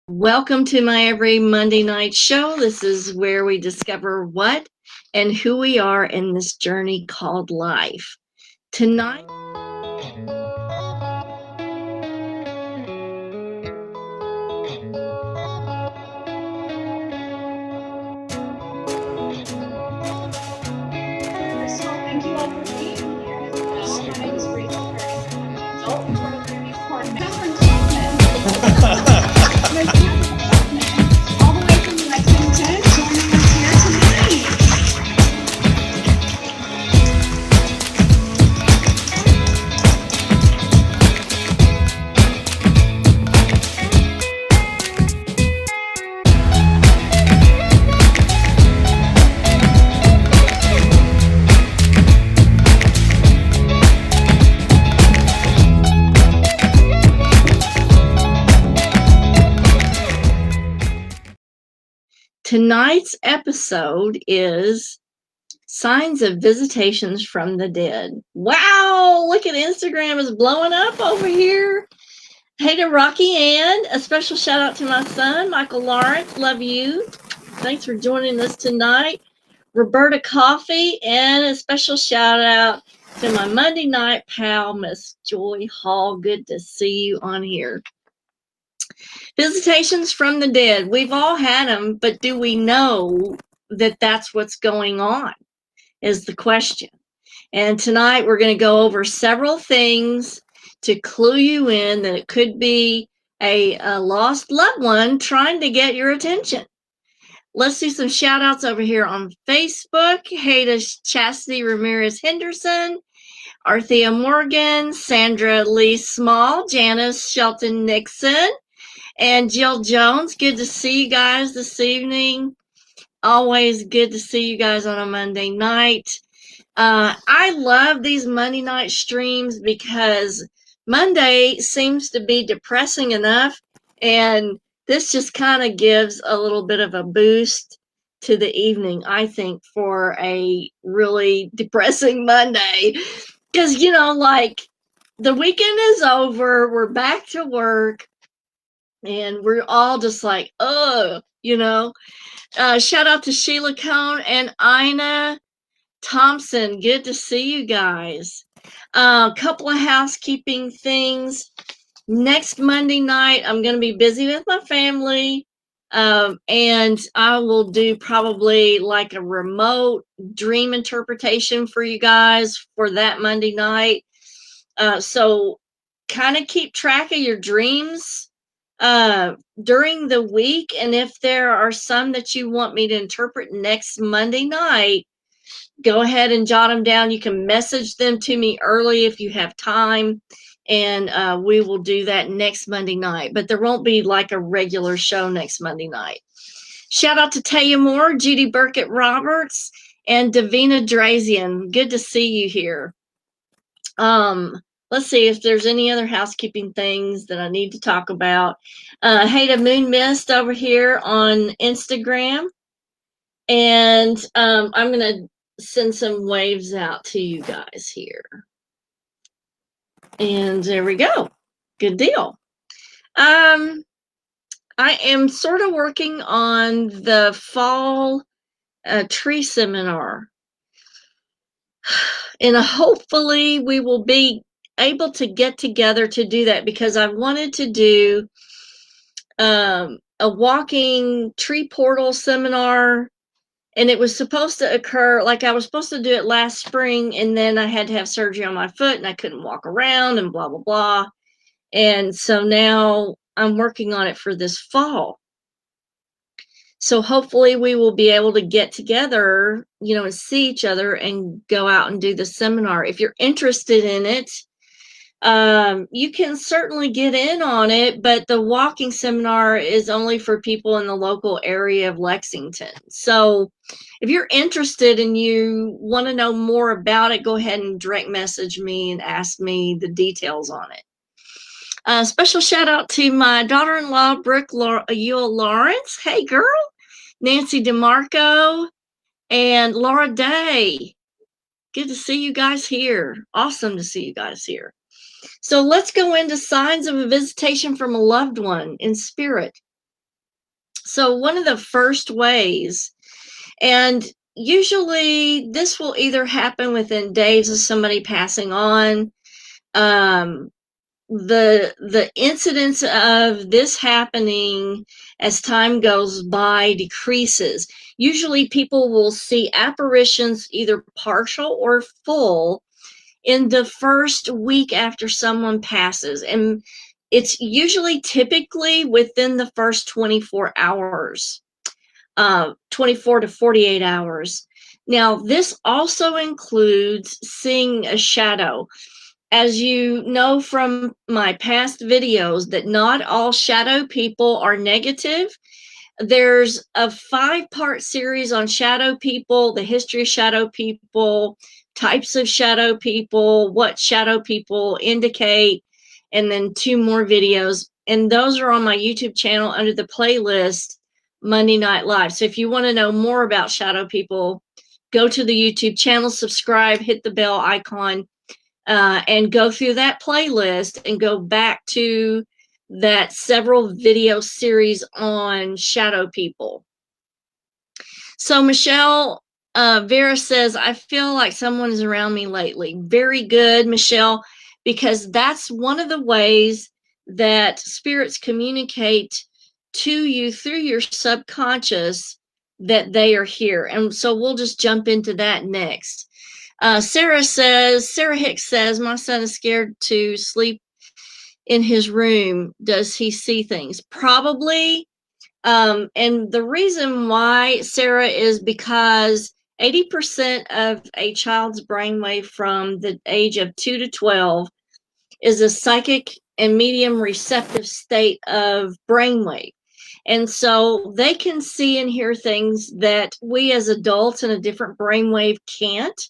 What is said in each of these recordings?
Welcome to my every Monday night show. This is where we discover what and who we are in this journey called life. Tonight, First of all, thank you all for being here as well. My name is Rachel Curtis. I'm an adult programming coordinator. Miss Kathryn Kauffman, all the way from Lexington, joining us here tonight. tonight's episode is Signs of Visitations from the Dead. Wow, look at Instagram is blowing up over here. Hey to Rocky Ann, a special shout out to my son, Michael Lawrence. Love you. Thanks for joining us tonight. Roberta Coffee, and a special shout out to my Monday night pal, Miss Joy Hall. Good to see you on here. Visitations from the dead. We've all had them, but do we know that that's what's going on is the question. And tonight we're going to go over several things to clue you in that it could be a lost loved one trying to get your attention. Let's do some shout outs over here on Facebook. Hey to Chastity Ramirez Henderson, Arthea Morgan, Sandra Lee Small, Janice Shelton Nixon, and Jill Jones. Good to see you guys this evening. Always good to see you guys on a Monday night. I love these Monday night streams because Monday seems to be depressing enough, and this just kind of gives a little bit of a boost to the evening, I think, for a really depressing Monday. Because, like the weekend is over, we're back to work, and we're all just like, oh, shout out to Sheila Cone and Ina Thompson. Good to see you guys. A couple of housekeeping things. Next Monday night, I'm going to be busy with my family, and I will do probably like a remote dream interpretation for you guys for that Monday night. So kind of keep track of your dreams during the week, and if there are some that you want me to interpret next Monday night, go ahead and jot them down. You can message them to me early if you have time, and we will do that next Monday night. But there won't be like a regular show next Monday night. Shout out to Taya Moore, Judy Burkett Roberts, and Davina Drazian. Good to see you here. Let's see if there's any other housekeeping things that I need to talk about. Hey to Moon Mist over here on Instagram. And I'm going to send some waves out to you guys here. And there we go. Good deal. I am sort of working on the fall tree seminar. And hopefully we will be able to get together to do that, because I wanted to do a walking tree portal seminar. And it was supposed to occur, like I was supposed to do it last spring, and then I had to have surgery on my foot and I couldn't walk around and blah, blah, blah. And so now I'm working on it for this fall. So hopefully we will be able to get together, and see each other and go out and do the seminar. If you're interested in it, you can certainly get in on it, but the walking seminar is only for people in the local area of Lexington. So if you're interested and you want to know more about it, go ahead and direct message me and ask me the details on it. Special shout out to my daughter-in-law, Brooke Yule Lawrence. Hey, girl. Nancy DeMarco and Laura Day. Good to see you guys here. Awesome to see you guys here. So let's go into signs of a visitation from a loved one in spirit. So one of the first ways, and usually this will either happen within days of somebody passing on. The incidence of this happening as time goes by decreases. Usually people will see apparitions, either partial or full, in the first week after someone passes. And it's usually typically within the first 24 hours, 24 to 48 hours. Now, this also includes seeing a shadow. As you know from my past videos, that not all shadow people are negative. There's a 5-part series on shadow people, the history of shadow people, types of shadow people, what shadow people indicate, and then 2 more videos. And those are on my YouTube channel under the playlist Monday Night Live. So if you want to know more about shadow people, go to the YouTube channel, subscribe, hit the bell icon, and go through that playlist and go back to that several video series on shadow people. So Michelle Vera says, I feel like someone is around me lately. Very good, Michelle, because that's one of the ways that spirits communicate to you through your subconscious that they are here. And so we'll just jump into that next. Sarah Hicks says, my son is scared to sleep in his room. Does he see things? Probably. And the reason why, Sarah, is because 80% of a child's brainwave from the age of 2 to 12 is a psychic and medium receptive state of brainwave. And so they can see and hear things that we as adults in a different brainwave can't.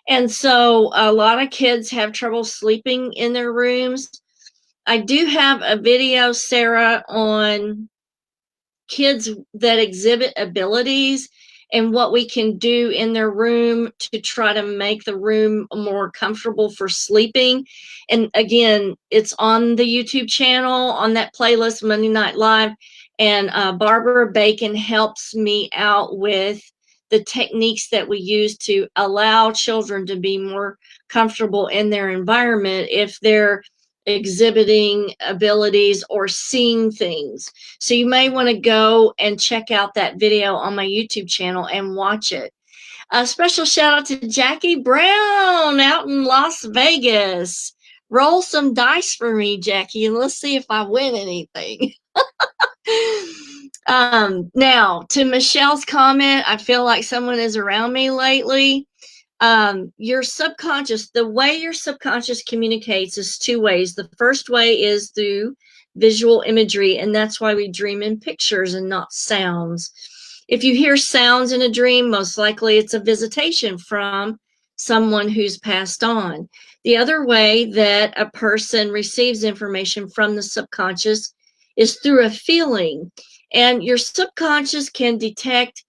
And so a lot of kids have trouble sleeping in their rooms. I do have a video, Sarah, on kids that exhibit abilities and what we can do in their room to try to make the room more comfortable for sleeping. And again, it's on the YouTube channel, on that playlist, Monday Night Live. And Barbara Bacon helps me out with the techniques that we use to allow children to be more comfortable in their environment if they're exhibiting abilities or seeing things. So you may want to go and check out that video on my YouTube channel and watch it. A special shout out to Jackie Brown out in Las Vegas. Roll some dice for me, Jackie, and let's see if I win anything. Now, to Michelle's comment, I feel like someone is around me lately. Your subconscious, the way your subconscious communicates is 2 ways. The first way is through visual imagery, and that's why we dream in pictures and not sounds. If you hear sounds in a dream, most likely it's a visitation from someone who's passed on. The other way that a person receives information from the subconscious is through a feeling. And your subconscious can detect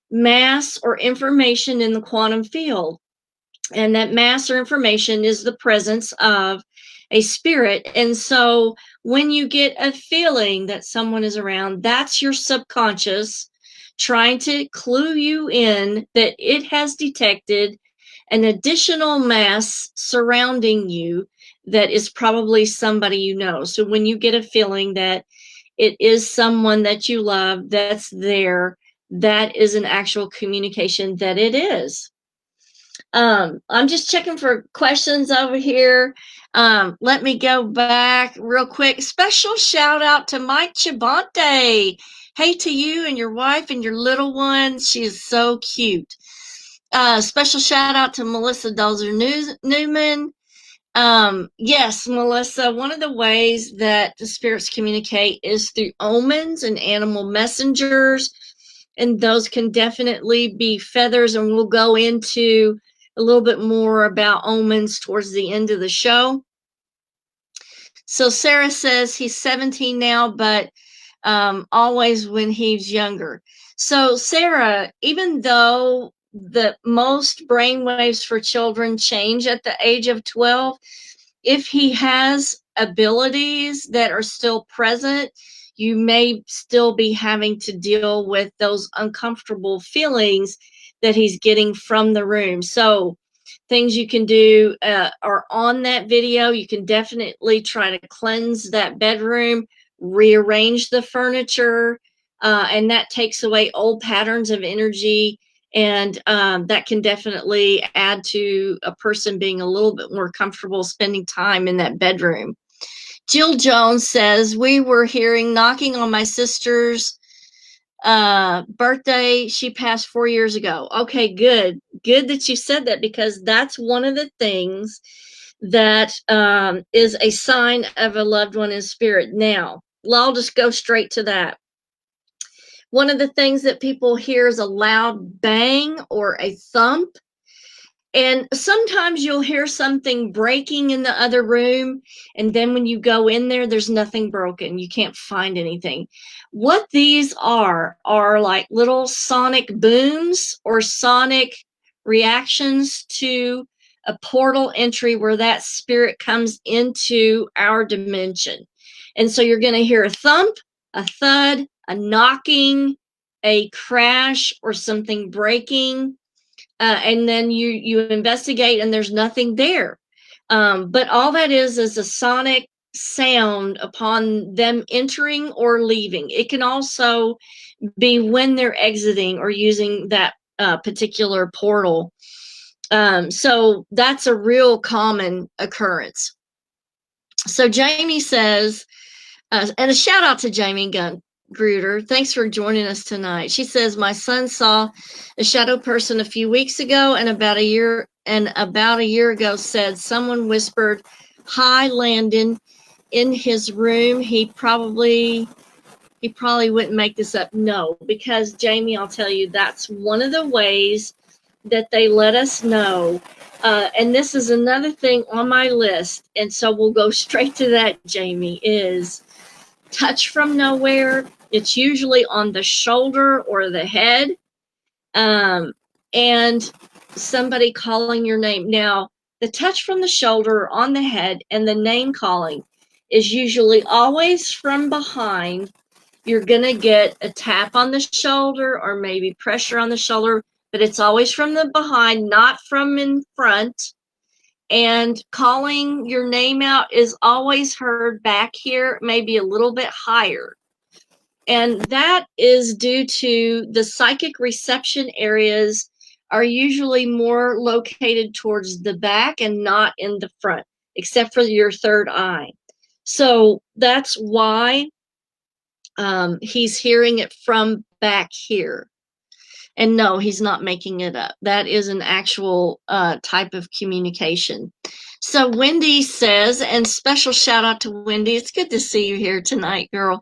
mass or information in the quantum field. And that mass or information is the presence of a spirit. And so when you get a feeling that someone is around, that's your subconscious trying to clue you in that it has detected an additional mass surrounding you that is probably somebody you know. So when you get a feeling that it is someone that you love that's there, that is an actual communication that it is. I'm just checking for questions over here. Let me go back real quick. Special shout out to Mike Chabante. Hey to you and your wife and your little one. She is so cute. Special shout out to Melissa Dozer Newman. Yes, Melissa, one of the ways that the spirits communicate is through omens and animal messengers. And those can definitely be feathers. And we'll go into a little bit more about omens towards the end of the show. So Sarah says he's 17 now, but always when he's younger. So Sarah, even though the most brainwaves for children change at the age of 12, if he has abilities that are still present, you may still be having to deal with those uncomfortable feelings that he's getting from the room. So things you can do are on that video. You can definitely try to cleanse that bedroom, rearrange the furniture, and that takes away old patterns of energy. And that can definitely add to a person being a little bit more comfortable spending time in that bedroom. Jill Jones says, we were hearing knocking on my sister's birthday. She passed 4 years ago. Okay, good. Good that you said that, because that's one of the things that is a sign of a loved one in spirit. Now, I'll just go straight to that. One of the things that people hear is a loud bang or a thump. And sometimes you'll hear something breaking in the other room, and then when you go in there, there's nothing broken. You can't find anything. What these are like little sonic booms or sonic reactions to a portal entry where that spirit comes into our dimension. And so you're going to hear a thump, a thud, a knocking, a crash, or something breaking. And then you investigate and there's nothing there. But all that is a sonic sound upon them entering or leaving. It can also be when they're exiting or using that particular portal. So that's a real common occurrence. So Jamie says, and a shout out to Jamie Gruder. Thanks for joining us tonight. She says, my son saw a shadow person a few weeks ago, and about a year ago said someone whispered, "Hi, Landon," in his room. He probably wouldn't make this up. No, because Jamie, I'll tell you, that's one of the ways that they let us know. And this is another thing on my list, and so we'll go straight to that, Jamie, is touch from nowhere. It's usually on the shoulder or the head, and somebody calling your name. Now, the touch from the shoulder or on the head and the name calling is usually always from behind. You're going to get a tap on the shoulder or maybe pressure on the shoulder, but it's always from the behind, not from in front. And calling your name out is always heard back here, maybe a little bit higher. And that is due to the psychic reception areas are usually more located towards the back and not in the front, except for your third eye. So that's why he's hearing it from back here. And no, he's not making it up. That is an actual type of communication. So Wendy says, and special shout out to Wendy. It's good to see you here tonight, girl.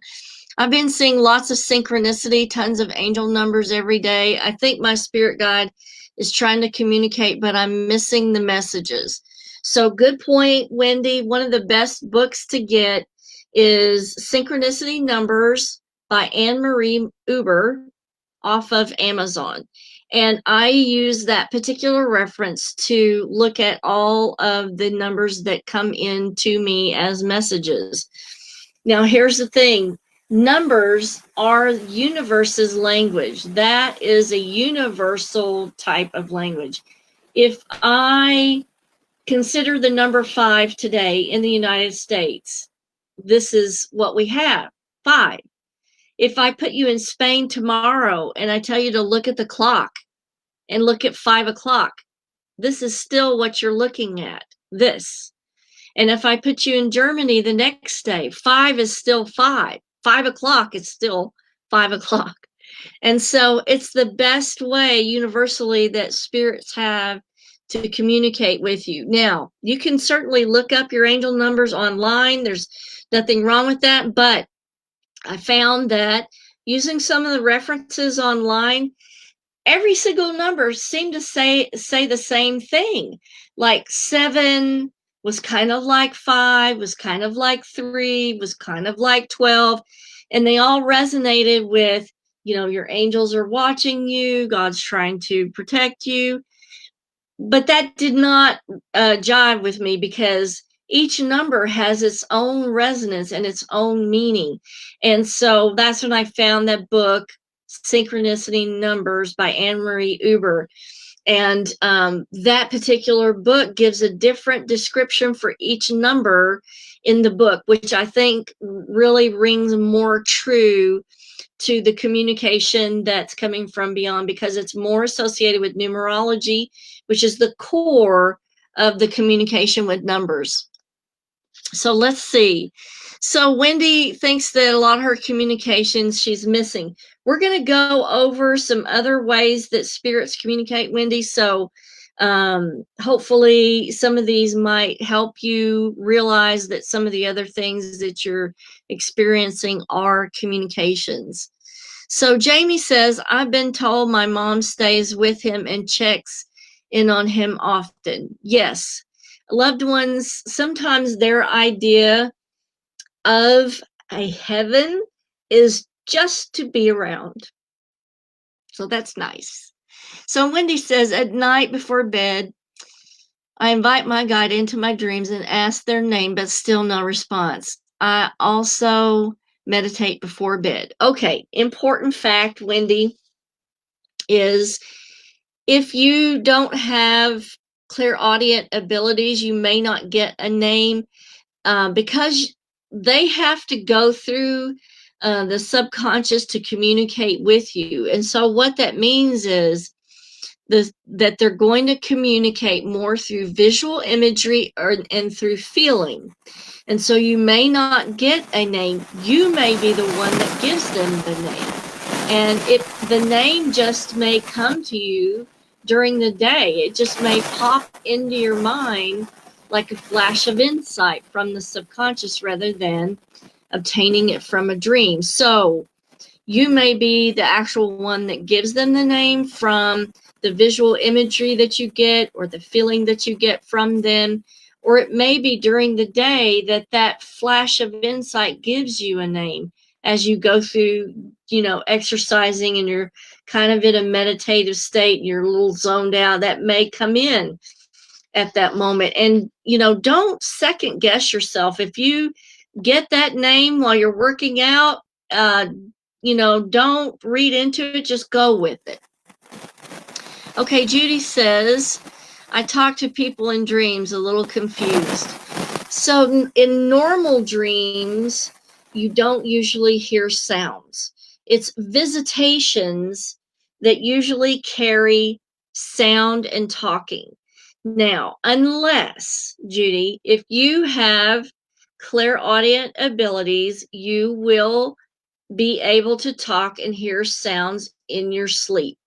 I've been seeing lots of synchronicity, tons of angel numbers every day. I think my spirit guide is trying to communicate, but I'm missing the messages. So good point, Wendy. One of the best books to get is Synchronicity Numbers by Anne Marie Uber off of Amazon. And I use that particular reference to look at all of the numbers that come in to me as messages. Now, here's the thing. Numbers are universe's language. That is a universal type of language. If I consider the number 5 today in the United States, this is what we have, 5. If I put you in Spain tomorrow and I tell you to look at the clock and look at 5 o'clock, this is still what you're looking at, this. And if I put you in Germany the next day, 5 is still 5. 5 o'clock is still 5 o'clock. And so it's the best way universally that spirits have to communicate with you. Now, you can certainly look up your angel numbers online. There's nothing wrong with that. But I found that using some of the references online, every single number seemed to say the same thing. Like 7 was kind of like 5, was kind of like 3, was kind of like 12. And they all resonated with, your angels are watching you, God's trying to protect you. But that did not jive with me, because each number has its own resonance and its own meaning. And so that's when I found that book, Synchronicity Numbers by Anne Marie Uber. And that particular book gives a different description for each number in the book, which I think really rings more true to the communication that's coming from beyond, because it's more associated with numerology, which is the core of the communication with numbers. So let's see. So Wendy thinks that a lot of her communications she's missing. We're going to go over some other ways that spirits communicate, Wendy. So hopefully some of these might help you realize that some of the other things that you're experiencing are communications. So Jamie says, I've been told my mom stays with him and checks in on him often. Yes. Loved ones, sometimes their idea of a heaven is just to be around. So that's nice. So Wendy says, at night before bed, I invite my guide into my dreams and ask their name, but still no response. I also meditate before bed. Okay, important fact, Wendy, is if you don't have clairaudient abilities, you may not get a name because they have to go through the subconscious to communicate with you. And so what that means is that they're going to communicate more through visual imagery and through feeling. And so you may not get a name. You may be the one that gives them the name. And the name just may come to you during the day. It just may pop into your mind like a flash of insight from the subconscious rather than obtaining it from a dream. So you may be the actual one that gives them the name from the visual imagery that you get or the feeling that you get from them. Or it may be during the day that flash of insight gives you a name as you go through, exercising and you're kind of in a meditative state, you're a little zoned out, that may come in at that moment. And, don't second guess yourself. If you get that name while you're working out, don't read into it, just go with it. Okay, Judy says, I talk to people in dreams, a little confused. So in normal dreams, you don't usually hear sounds. It's visitations that usually carry sound and talking. Now, unless, Judy, if you have clairaudient abilities, you will be able to talk and hear sounds in your sleep.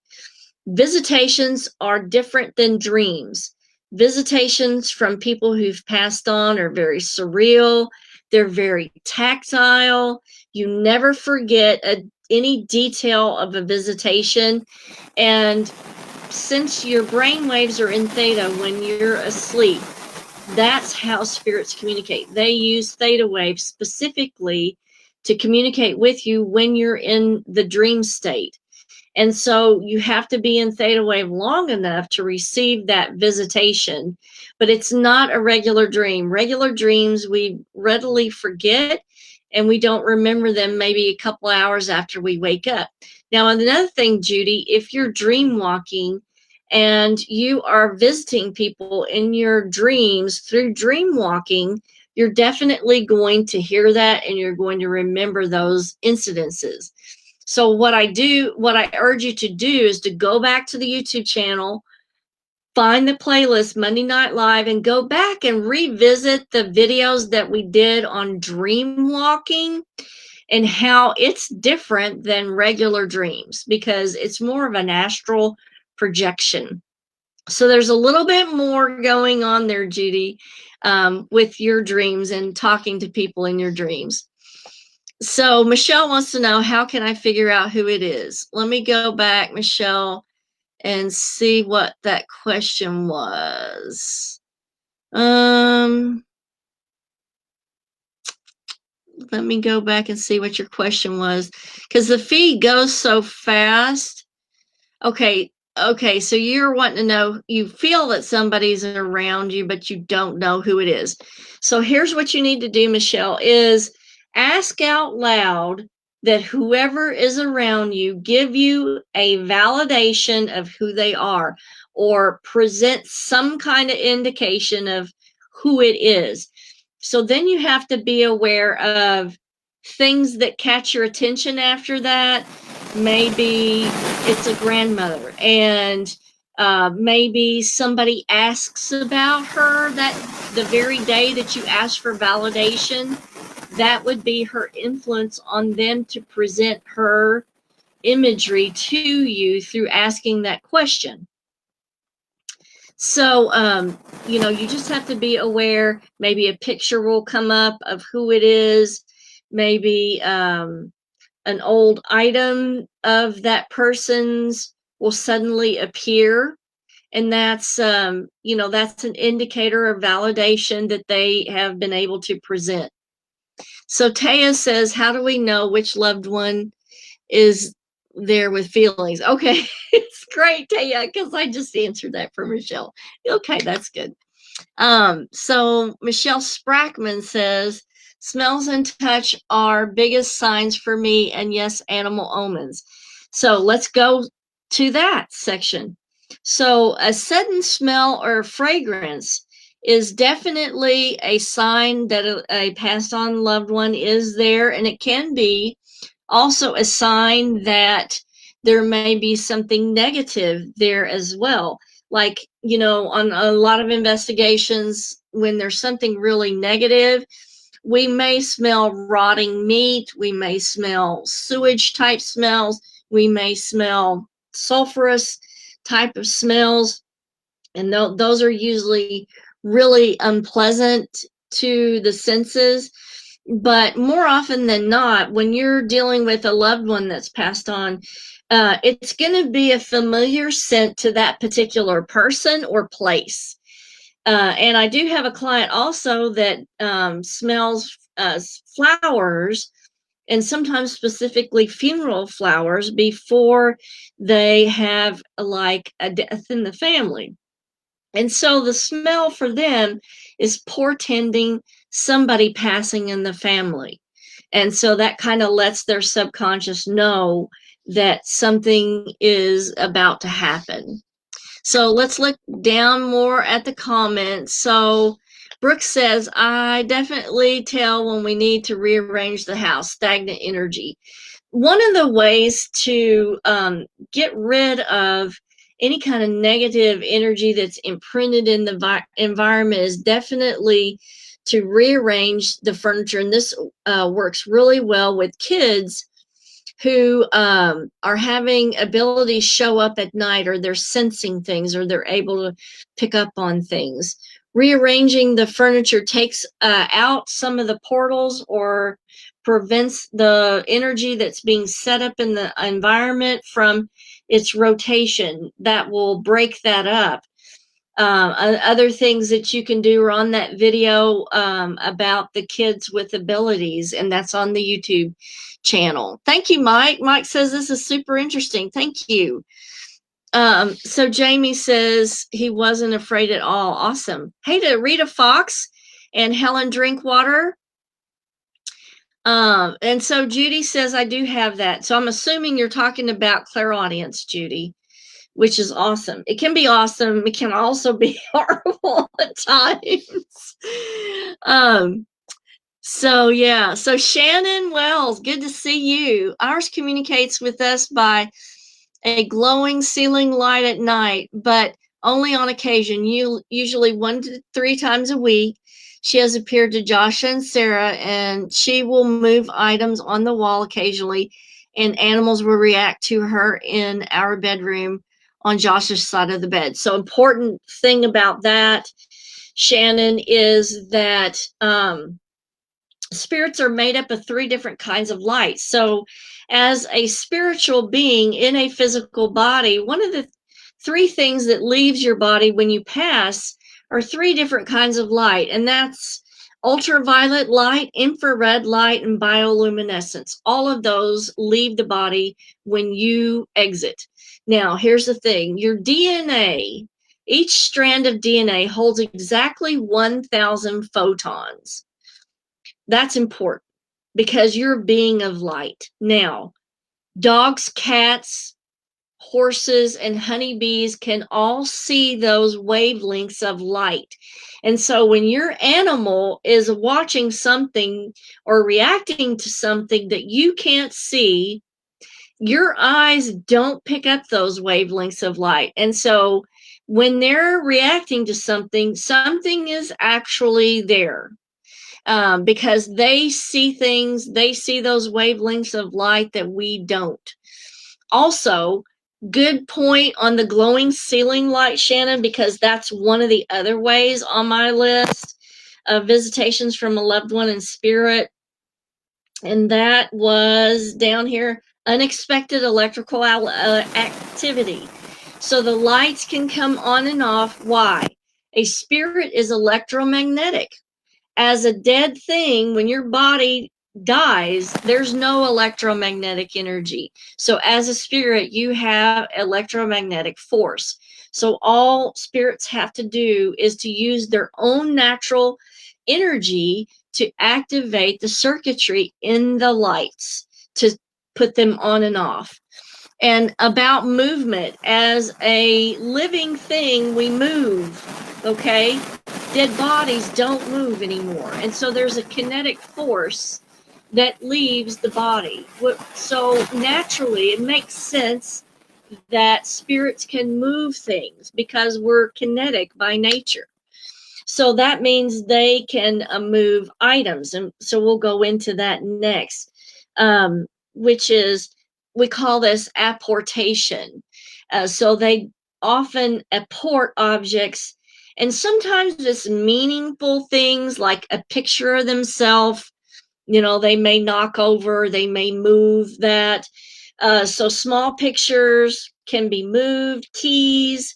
Visitations are different than dreams. Visitations from people who've passed on are very surreal. They're very tactile. You never forget any detail of a visitation. And since your brain waves are in theta when you're asleep, that's how spirits communicate. They use theta waves specifically to communicate with you when you're in the dream state. And so you have to be in theta wave long enough to receive that visitation. But it's not a regular dream. Regular dreams we readily forget and we don't remember them maybe a couple hours after we wake up. Now, another thing, Judy, if you're dream walking and you are visiting people in your dreams through dream walking, you're definitely going to hear that and you're going to remember those incidences. So what I urge you to do is to go back to the YouTube channel, find the playlist Monday Night Live, and go back and revisit the videos that we did on dream walking and how it's different than regular dreams because it's more of an astral projection. So there's a little bit more going on there, Judy, with your dreams and talking to people in your dreams. So Michelle wants to know, how can I figure out who it is? Let me go back, Michelle, and see what that question was. Let me go back and see what your question was, because the feed goes so fast. Okay, Okay, so you're wanting to know, you feel that somebody's around you, but you don't know who it is. So here's what you need to do, Michelle, is ask out loud that whoever is around you give you a validation of who they are, or present some kind of indication of who it is. So then you have to be aware of things that catch your attention after that. Maybe it's a grandmother, and maybe somebody asks about her that the very day that you ask for validation. That would be her influence on them to present her imagery to you through asking that question. So, you just have to be aware. Maybe a picture will come up of who it is. Maybe an old item of that person's will suddenly appear. And that's, that's an indicator of validation that they have been able to present. So Taya says, how do we know which loved one is there with feelings? Okay, it's great, Taya, because I just answered that for Michelle. Okay, that's good. So Michelle Sprackman says, smells and touch are biggest signs for me, and yes, animal omens. So let's go to that section. So a sudden smell or fragrance is definitely a sign that a passed on loved one is there, and it can be also a sign that there may be something negative there as well. Like, on a lot of investigations, when there's something really negative, we may smell rotting meat, we may smell sewage type smells, we may smell sulfurous type of smells, and those are usually really unpleasant to the senses. But more often than not, when you're dealing with a loved one that's passed on, it's going to be a familiar scent to that particular person or place. And I do have a client also that smells flowers, and sometimes specifically funeral flowers, before they have like a death in the family. And so the smell for them is portending somebody passing in the family. And so that kind of lets their subconscious know that something is about to happen. So let's look down more at the comments. So Brooke says, I definitely tell when we need to rearrange the house, stagnant energy. One of the ways to get rid of any kind of negative energy that's imprinted in the environment is definitely to rearrange the furniture. And this works really well with kids who are having abilities show up at night, or they're sensing things, or they're able to pick up on things. Rearranging the furniture takes out some of the portals, or prevents the energy that's being set up in the environment from its rotation. That will break that up. Other things that you can do are on that video about the kids with abilities, and that's on the YouTube channel. Thank you, Mike. Mike says this is super interesting. Thank you. So Jamie says he wasn't afraid at all. Awesome. Hey to Rita Fox and Helen Drinkwater. And so Judy says, I do have that. So I'm assuming you're talking about clairaudience, Judy, which is awesome. It can be awesome. It can also be horrible at times. So yeah, so Shannon Wells, good to see you. Ours communicates with us by a glowing ceiling light at night, but only on occasion, usually 1 to 3 times a week. She has appeared to Joshua and Sarah, and she will move items on the wall occasionally, and animals will react to her in our bedroom on Josh's side of the bed. So important thing about that, Shannon, is that spirits are made up of 3 different kinds of light. So as a spiritual being in a physical body, one of the 3 things that leaves your body when you pass are 3 different kinds of light. And that's Ultraviolet light, infrared light, and bioluminescence. All of those leave the body when you exit. Now, here's the thing. Your DNA, each strand of DNA holds exactly 1,000 photons. That's important because you're a being of light. Now, dogs, cats, horses, and honeybees can all see those wavelengths of light. And so when your animal is watching something or reacting to something that you can't see, your eyes don't pick up those wavelengths of light. And so when they're reacting to something, something is actually there. Because they see things, they see those wavelengths of light that we don't. Also, good point on the glowing ceiling light, Shannon, because that's one of the other ways on my list of visitations from a loved one in spirit. And that was down here, unexpected electrical activity. So the lights can come on and off. Why? A spirit is electromagnetic. As a dead thing, when your body dies, there's no electromagnetic energy. So as a spirit, you have electromagnetic force. So all spirits have to do is to use their own natural energy to activate the circuitry in the lights to put them on and off. And about movement, as a living thing, we move, okay? Dead bodies don't move anymore. And so there's a kinetic force that leaves the body. So naturally, it makes sense that spirits can move things because we're kinetic by nature. So that means they can move items. And so we'll go into that next, which is, we call this apportation. So they often apport objects, and sometimes it's meaningful things like a picture of themselves. You know, they may knock over, they may move that. So small pictures can be moved, keys.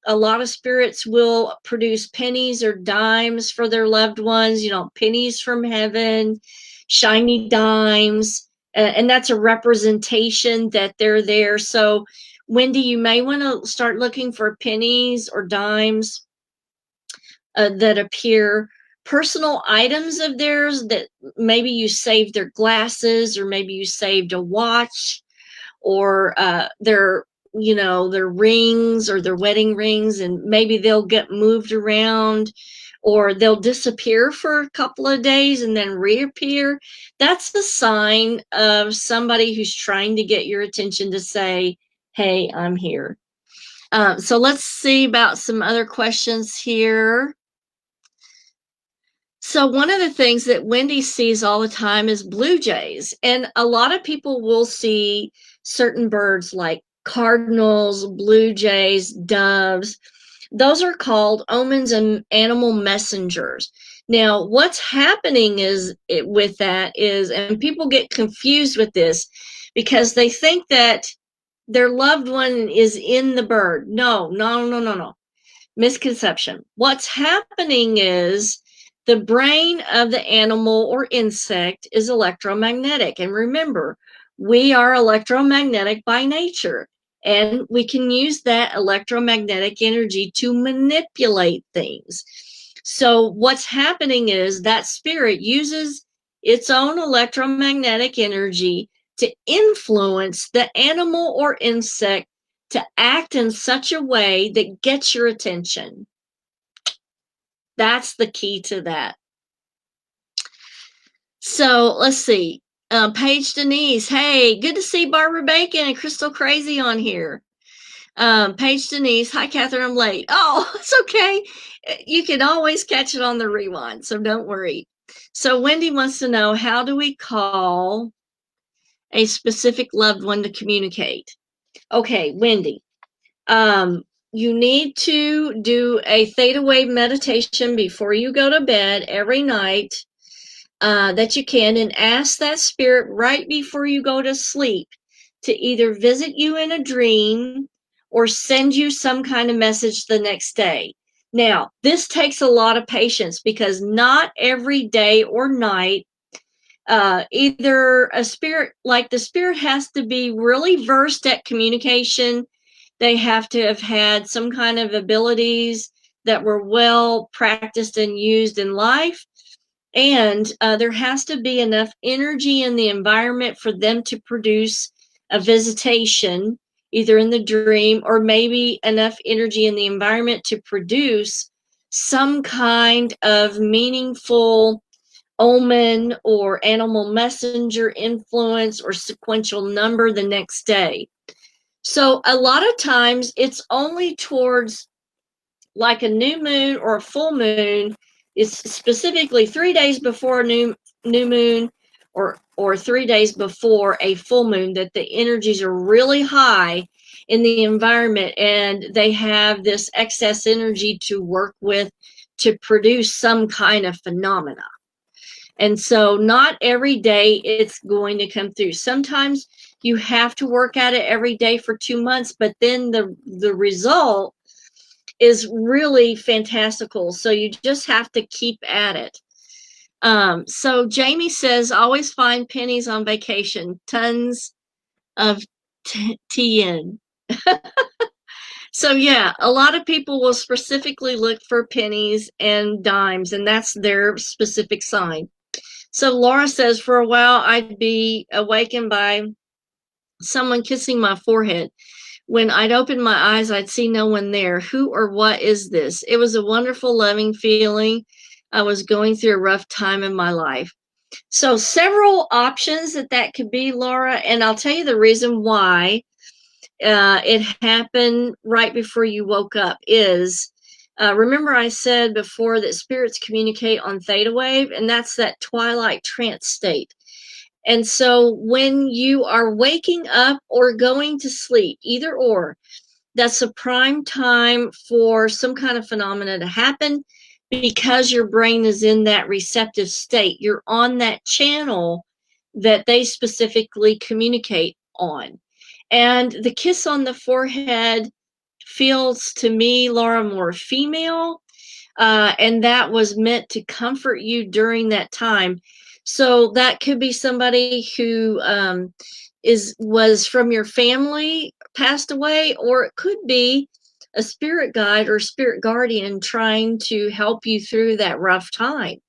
A lot of spirits will produce pennies or dimes for their loved ones, you know, pennies from heaven, shiny dimes, and that's a representation that they're there. So, Wendy, you may want to start looking for pennies or dimes that appear. Personal items of theirs that maybe you saved their glasses, or maybe you saved a watch, or their rings or their wedding rings, and maybe they'll get moved around, or they'll disappear for a couple of days and then reappear. That's the sign of somebody who's trying to get your attention to say, hey, I'm here. So let's see about some other questions here. So one of the things that Wendy sees all the time is blue jays. And a lot of people will see certain birds like cardinals, blue jays, doves. Those are called omens and animal messengers. Now, what's happening with that is, and people get confused with this because they think that their loved one is in the bird. No. Misconception. What's happening is the brain of the animal or insect is electromagnetic. And remember, we are electromagnetic by nature, and we can use that electromagnetic energy to manipulate things. So what's happening is that spirit uses its own electromagnetic energy to influence the animal or insect to act in such a way that gets your attention. That's the key to that. So let's see. Paige Denise, hey, good to see Barbara Bacon and Crystal Crazy on here. Paige Denise, hi Kathryn, I'm late. Oh, it's okay. You can always catch it on the rewind, so don't worry. So Wendy wants to know, how do we call a specific loved one to communicate? Okay, Wendy. You need to do a theta wave meditation before you go to bed every night that you can, and ask that spirit right before you go to sleep to either visit you in a dream or send you some kind of message the next day. Now, this takes a lot of patience because not every day or night, either a spirit, like the spirit has to be really versed at communication. They have to have had some kind of abilities that were well practiced and used in life. And there has to be enough energy in the environment for them to produce a visitation, either in the dream or maybe enough energy in the environment to produce some kind of meaningful omen or animal messenger influence or sequential number the next day. So a lot of times it's only towards like a new moon or a full moon. It's specifically 3 days before a new moon or 3 days before a full moon that the energies are really high in the environment, and they have this excess energy to work with to produce some kind of phenomena. And so not every day it's going to come through. Sometimes you have to work at it every day for 2 months, but then the result is really fantastical. So you just have to keep at it. So Jamie says, always find pennies on vacation, tons of TN. So yeah, a lot of people will specifically look for pennies and dimes, and that's their specific sign. So Laura says, for a while, I'd be awakened by someone kissing my forehead. When I'd open my eyes, I'd see no one there. Who or what is this? It was a wonderful, loving feeling. I was going through a rough time in my life. So several options that could be, Laura, and I'll tell you the reason why it happened right before you woke up is, remember I said before that spirits communicate on theta wave, and that's that twilight trance state. And so when you are waking up or going to sleep, either or, that's a prime time for some kind of phenomena to happen because your brain is in that receptive state. You're on that channel that they specifically communicate on. And the kiss on the forehead feels to me, Laura, more female. And that was meant to comfort you during that time. So that could be somebody who was from your family, passed away, or it could be a spirit guide or spirit guardian trying to help you through that rough time.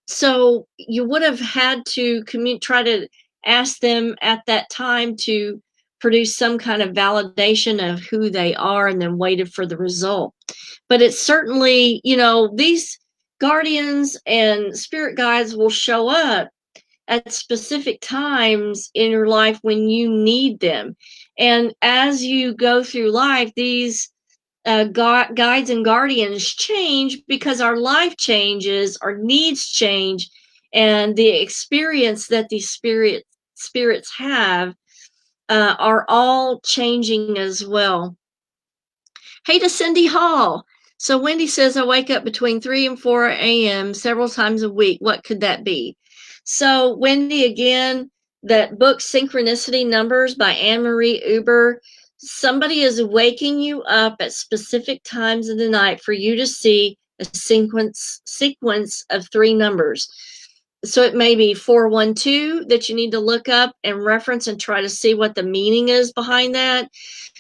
So you would have had to try to ask them at that time to produce some kind of validation of who they are and then waited for the result. But it's certainly, these guardians and spirit guides will show up at specific times in your life when you need them. And as you go through life, these guides and guardians change because our life changes, our needs change, and the experience that these spirits have are all changing as well. Hey to Cindy Hall. So Wendy says, I wake up between 3 and 4 a.m. several times a week. What could that be? So Wendy, again, that book Synchronicity Numbers by Anne-Marie Uber, somebody is waking you up at specific times of the night for you to see a sequence of 3 numbers. So it may be 412 that you need to look up and reference and try to see what the meaning is behind that.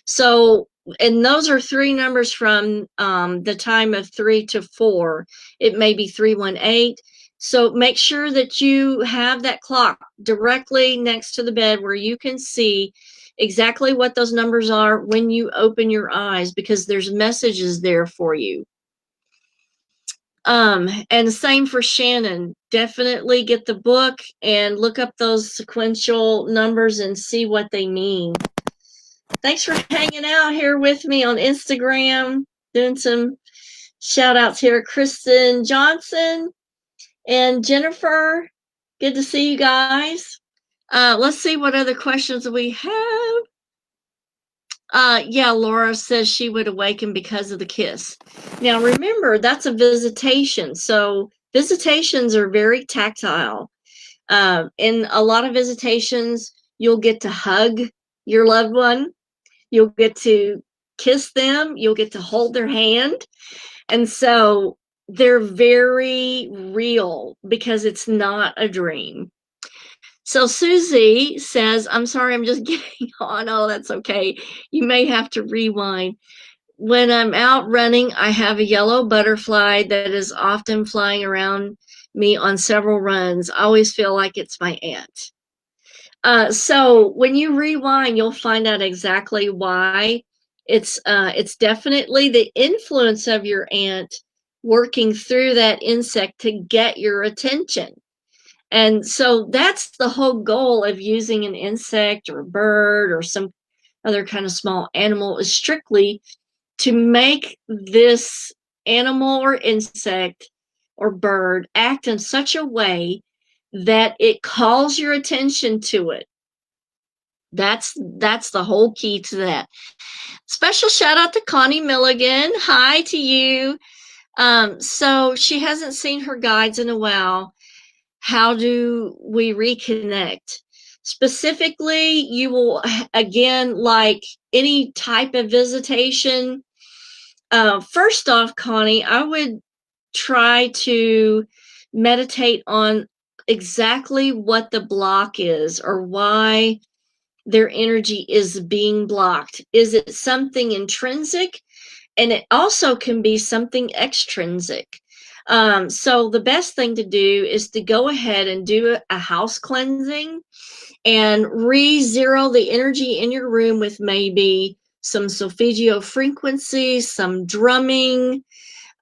So, and those are 3 numbers from the time of 3 to 4. It may be 318. So make sure that you have that clock directly next to the bed where you can see exactly what those numbers are when you open your eyes, because there's messages there for you. And same for Shannon. Definitely get the book and look up those sequential numbers and see what they mean. Thanks for hanging out here with me on Instagram, doing some shout outs here. Kristen Johnson and Jennifer, good to see you guys. Let's see what other questions we have. Yeah, Laura says she would awaken because of the kiss. Now, remember, that's a visitation. So visitations are very tactile. In a lot of visitations, you'll get to hug your loved one. You'll get to kiss them. You'll get to hold their hand. And so they're very real because it's not a dream. So Susie says, I'm sorry, I'm just getting on. Oh, that's okay. You may have to rewind. When I'm out running, I have a yellow butterfly that is often flying around me on several runs. I always feel like it's my aunt. So when you rewind, you'll find out exactly why. It's definitely the influence of your aunt working through that insect to get your attention. And so that's the whole goal of using an insect or a bird or some other kind of small animal, is strictly to make this animal or insect or bird act in such a way that it calls your attention to it. That's the whole key to that. Special shout out to Connie Milligan. Hi to you. So she hasn't seen her guides in a while. How do we reconnect? Specifically, you will, again, like any type of visitation, first off, Connie, I would try to meditate on exactly what the block is or why their energy is being blocked. Is it something intrinsic? And it also can be something extrinsic. So the best thing to do is to go ahead and do a house cleansing and re-zero the energy in your room with maybe some solfeggio frequencies, some drumming,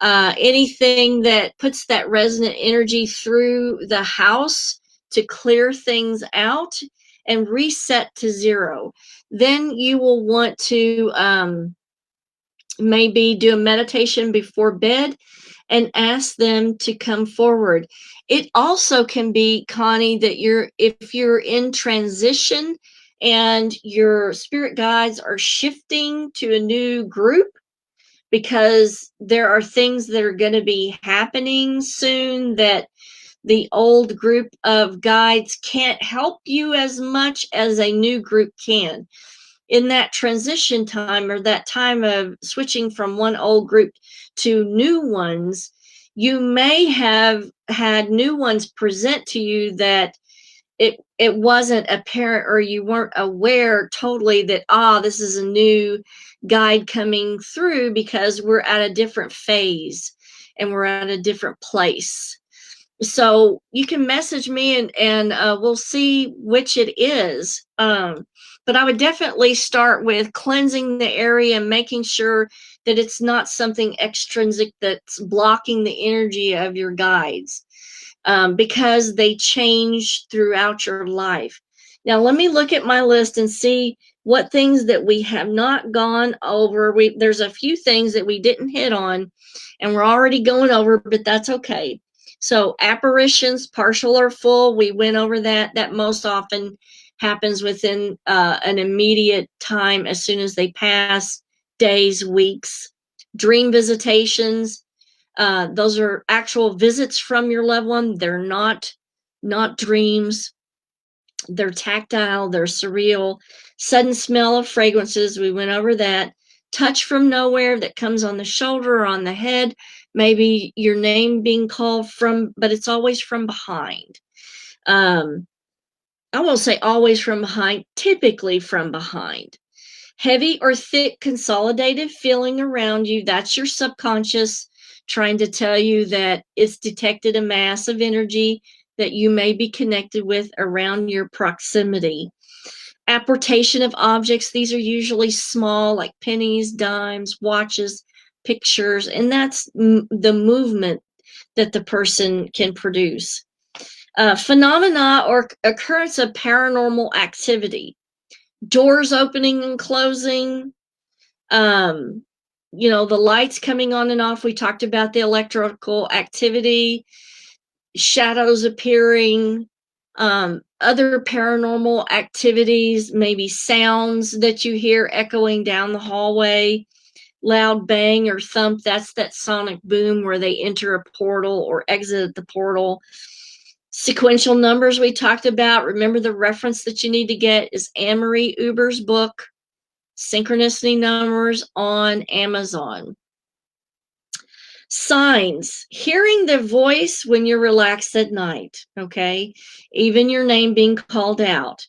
anything that puts that resonant energy through the house to clear things out and reset to zero. Then you will want to maybe do a meditation before bed and ask them to come forward. It also can be, Connie, that if you're in transition and your spirit guides are shifting to a new group, because there are things that are going to be happening soon that the old group of guides can't help you as much as a new group can. In that transition time, or that time of switching from one old group to new ones, you may have had new ones present to you that it wasn't apparent, or you weren't aware totally that, this is a new guide coming through, because we're at a different phase and we're at a different place. So you can message me and we'll see which it is. But I would definitely start with cleansing the area and making sure that it's not something extrinsic that's blocking the energy of your guides, because they change throughout your life. Now, let me look at my list and see what things that we have not gone over. There's a few things that we didn't hit on, and we're already going over, but that's okay. So apparitions, partial or full, we went over that. That most often happens within an immediate time as soon as they pass, days, weeks. Dream visitations, those are actual visits from your loved one. They're not dreams. They're tactile, they're surreal. Sudden smell of fragrances, we went over that. Touch from nowhere that comes on the shoulder or on the head, maybe your name being called from, but it's always from behind. I won't say always from behind, typically from behind. Heavy or thick consolidated feeling around you, that's your subconscious trying to tell you that it's detected a mass of energy that you may be connected with around your proximity. Apportation of objects, these are usually small, like pennies, dimes, watches, pictures, and that's the movement that the person can produce. Phenomena or occurrence of paranormal activity, doors opening and closing, the lights coming on and off. We talked about the electrical activity, shadows appearing, other paranormal activities, maybe sounds that you hear echoing down the hallway, loud bang or thump. That's that sonic boom where they enter a portal or exit the portal. Sequential numbers we talked about. Remember, the reference that you need to get is Anne-Marie Uber's book, synchronicity numbers on Amazon. Signs, hearing their voice when you're relaxed at night, okay? Even your name being called out.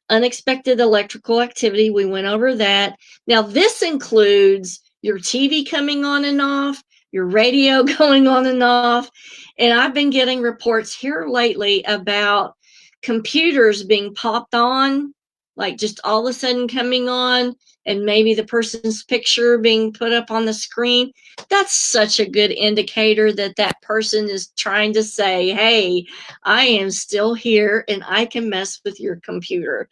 Unexpected electrical activity, we went over that. Now, this includes your TV coming on and off, your radio going on and off. And I've been getting reports here lately about computers being popped on, like just all of a sudden coming on, and maybe the person's picture being put up on the screen. That's such a good indicator that that person is trying to say, hey, I am still here and I can mess with your computer.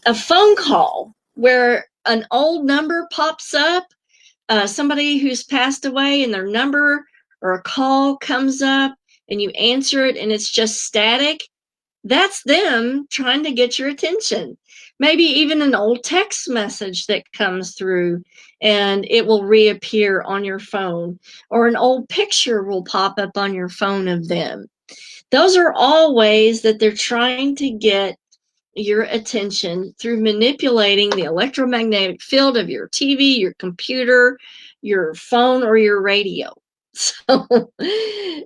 A phone call where an old number pops up, somebody who's passed away and their number or a call comes up and you answer it and it's just static. That's them trying to get your attention. Maybe even an old text message that comes through and it will reappear on your phone, or an old picture will pop up on your phone of them. Those are all ways that they're trying to get your attention through manipulating the electromagnetic field of your TV, your computer, your phone, or your radio. So,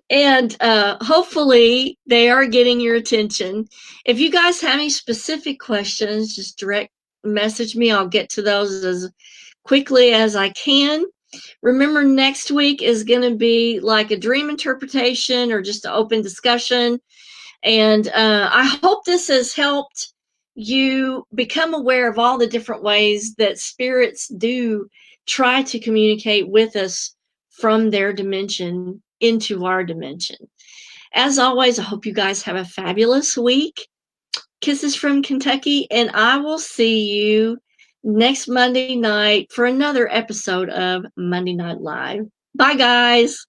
and hopefully they are getting your attention. If you guys have any specific questions, just direct message me. I'll get to those as quickly as I can. Remember, next week is going to be like a dream interpretation or just an open discussion. And I hope this has helped you become aware of all the different ways that spirits do try to communicate with us from their dimension into our dimension. As always, I hope you guys have a fabulous week. Kisses from Kentucky, and I will see you next Monday night for another episode of Monday Night Live. Bye, guys.